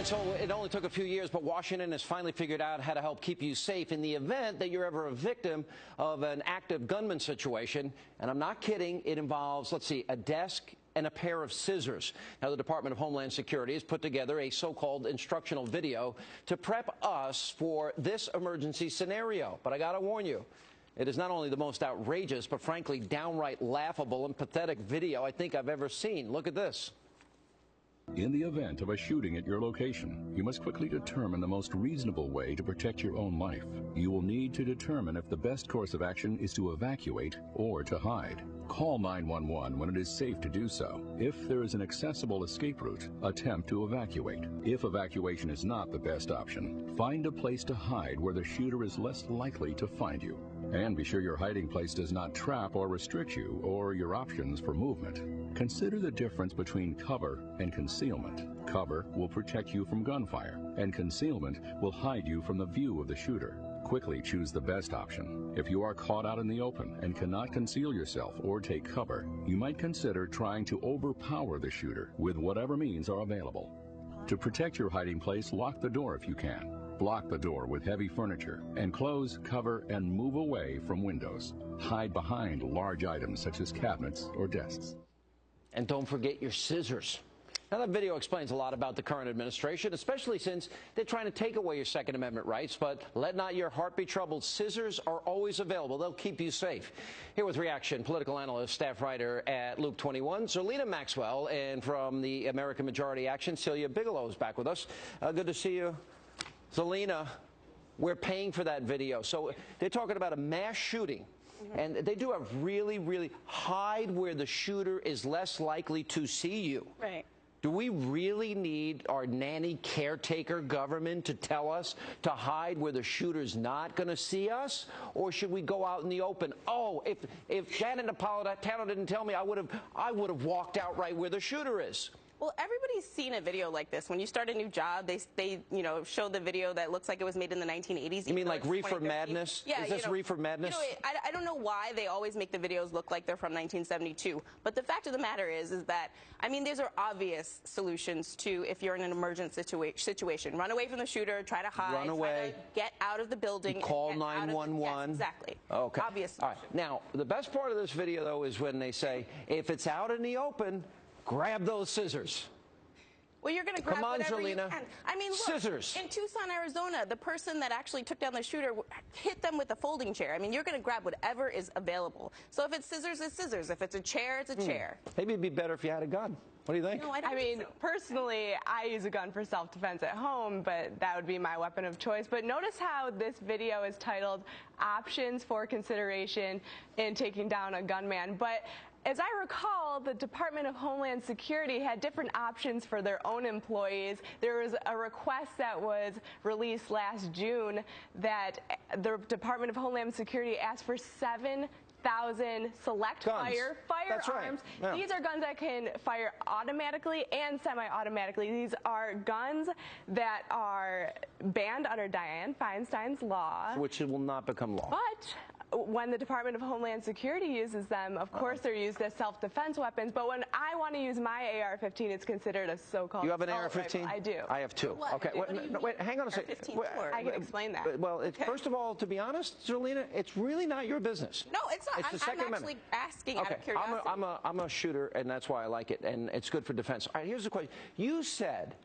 So it only took a few years, but Washington has finally figured out how to help keep you safe in the event that you're ever a victim of an active gunman situation. And I'm not kidding. It involves, let's see, a desk and a pair of scissors. Now, the Department of Homeland Security has put together a so-called instructional video to prep us for this emergency scenario. But I got to warn you, it is not only the most outrageous, but frankly, downright laughable and pathetic video I think I've ever seen. Look at this. In the event of a shooting at your location, you must quickly determine the most reasonable way to protect your own life. You will need to determine if the best course of action is to evacuate or to hide. Call 911 when it is safe to do so. If there is an accessible escape route, attempt to evacuate. If evacuation is not the best option, find a place to hide where the shooter is less likely to find you. And be sure your hiding place does not trap or restrict you or your options for movement. Consider the difference between cover and concealment. Cover will protect you from gunfire, and concealment will hide you from the view of the shooter. Quickly choose the best option. If you are caught out in the open and cannot conceal yourself or take cover, you might consider trying to overpower the shooter with whatever means are available. To protect your hiding place, lock the door if you can. Block the door with heavy furniture and close, cover, and move away from windows. Hide behind large items such as cabinets or desks. And don't forget your scissors. Now, that video explains a lot about the current administration, especially since they're trying to take away your Second Amendment rights. But let not your heart be troubled. Scissors are always available. They'll keep you safe. Here with reaction, political analyst, staff writer at Loop 21, Zerlina Maxwell, and from the American Majority Action, Celia Bigelow is back with us. Good to see you. Zerlina, we're paying for that video. So they're talking about a mass shooting. And they do have really hide where the shooter is less likely to see you. Right. Do we really need our nanny caretaker government to tell us to hide where the shooter's not going to see us? Or should we go out in the open? Oh, if Janet Napolitano didn't tell me, I would have walked out right where the shooter is. Well, everybody's seen a video like this. When you start a new job, they show the video that looks like it was made in the 1980s. You mean like Reefer Madness? Yeah, is this Reefer Madness? I don't know why they always make the videos look like they're from 1972. But the fact of the matter is that, I mean, these are obvious solutions to if you're in an emergent situation. Run away from the shooter, try to hide, run away, try to get out of the building. You call 911. Yes, exactly. Okay. Obvious. All right. Now, the best part of this video, though, is when they say, if it's out in the open, grab those scissors. Well, you're going to grab whatever you can. I mean, look, scissors. In Tucson, Arizona, the person that actually took down the shooter hit them with a folding chair. I mean, you're going to grab whatever is available. So if it's scissors, it's scissors. If it's a chair, it's a chair. Maybe it'd be better if you had a gun. What do you think? No, I mean, personally, I use a gun for self-defense at home, but that would be my weapon of choice. But notice how this video is titled Options for Consideration in Taking Down a Gunman. But as I recall, the Department of Homeland Security had different options for their own employees. There was a request that was released last June that the Department of Homeland Security asked for 7,000 select firearms. Right. Yeah. These are guns that can fire automatically and semi-automatically. These are guns that are banned under Dianne Feinstein's law. Which will not become law. But when the Department of Homeland Security uses them, of course they're used as self-defense weapons. But when I want to use my AR-15, it's considered a so-called You have an AR-15? I do. I have two. What? Okay. Wait, hang on a second. I can explain that. Well, first of all, to be honest, Zerlina, it's really not your business. No, it's not. It's the Second I'm actually asking out of curiosity. I'm a shooter, and that's why I like it, and it's good for defense. All right, here's the question. You said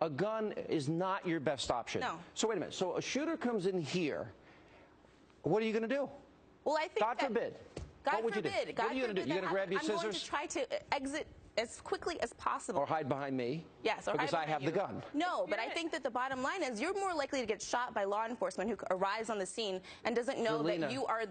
a gun is not your best option. No. So wait a minute. So a shooter comes in here. What are you going to do? Well, I think God forbid. God what would forbid. you do? What are you going to do? You're going to grab your scissors? I'm going to try to exit as quickly as possible. Or hide behind me? Yes, or because hide I have the gun. No, but I think that the bottom line is you're more likely to get shot by law enforcement who arrives on the scene and doesn't know that you are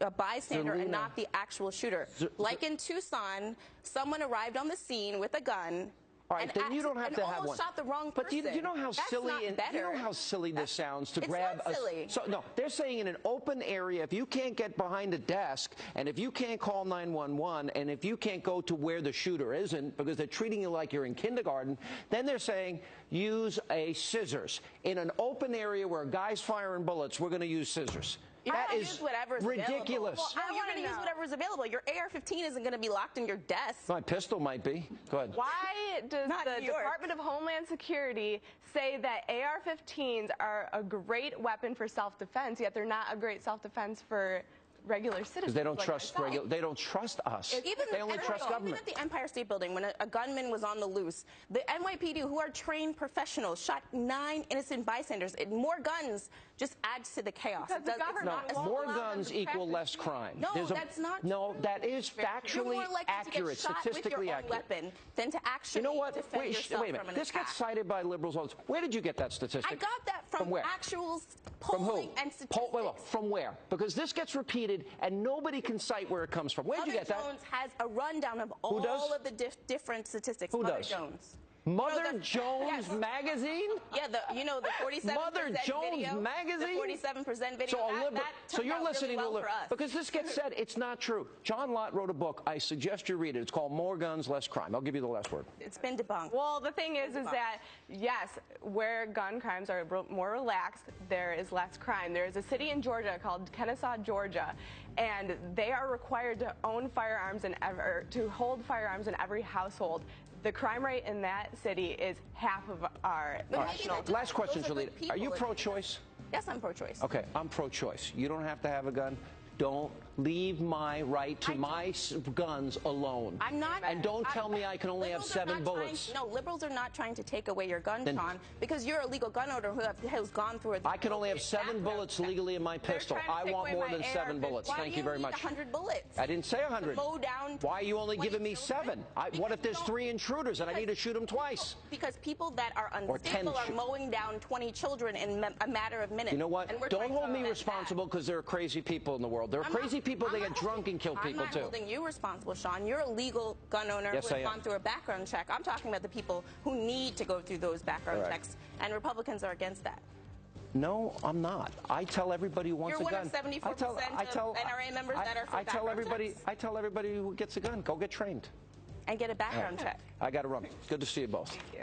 a bystander and not the actual shooter. Like in Tucson, someone arrived on the scene with a gun. All right, then you don't have to have one. Shot the wrong person. But you know how silly this sounds to grab not silly. So no, they're saying in an open area, if you can't get behind a desk, and if you can't call 911, and if you can't go to where the shooter isn't, because they're treating you like you're in kindergarten, then they're saying use a scissors. In an open area where a guy's firing bullets, we're going to use scissors. That is ridiculous. Well, you're going to use whatever's available. Your AR-15 isn't going to be locked in your desk. My pistol might be. Go ahead. Why does the Department of Homeland Security say that AR-15s are a great weapon for self-defense, yet they're not a great self-defense for regular citizens? Because they don't trust they don't trust us. They only trust government. Even at the Empire State Building, when a gunman was on the loose, the NYPD, who are trained professionals, shot 9 innocent bystanders. More guns just adds to the chaos. More guns equal less crime. No, that's not. No, that is factually accurate, statistically accurate. Weapon than to actually defend yourself wait a minute. This gets cited by liberals all the time. Where did you get that statistic? I got that from where? actual polling and statistics. From where? Because this gets repeated and nobody can cite where it comes from. Where did you get that? Mother Jones has a rundown of all of the different statistics. Who Mother does? Jones. Mother Jones magazine? Yeah, the 47% Mother Jones magazine? The 47% video. So you're listening really well to because this gets said, it's not true. John Lott wrote a book. I suggest you read it. It's called More Guns, Less Crime. I'll give you the last word. It's been debunked. Well, the thing is that, yes, where gun crimes are more relaxed, there is less crime. There is a city in Georgia called Kennesaw, Georgia, and they are required to own firearms to hold firearms in every household. The crime rate in that city is half of our national. Last question, Zerlina. Are you pro-choice? Yes, I'm pro-choice. Okay, I'm pro-choice. You don't have to have a gun. Don't leave my right to my guns alone. I'm not. And don't tell me I can only have 7 bullets. No, liberals are not trying to take away your gun, Sean, because you're a legal gun owner who has gone through it. I can only have 7 bullets legally in my pistol. I want more than 7 bullets. Thank you very much. 100 bullets? I didn't say 100. Why are you only giving me 7? What if there's 3 intruders and I need to shoot them twice? Because people that are unstable are mowing down 20 children in a matter of minutes. You know what? Don't hold me responsible because there are crazy people in the world. There are crazy people that get drunk and kill people, too. I'm not holding you responsible, Sean. You're a legal gun owner who has gone through a background check. I'm talking about the people who need to go through those background checks, and Republicans are against that. No, I'm not. I tell everybody who wants a gun. You're one of 74% of NRA members that are for background checks. I tell everybody who gets a gun, go get trained. And get a background check. I got to run. Good to see you both.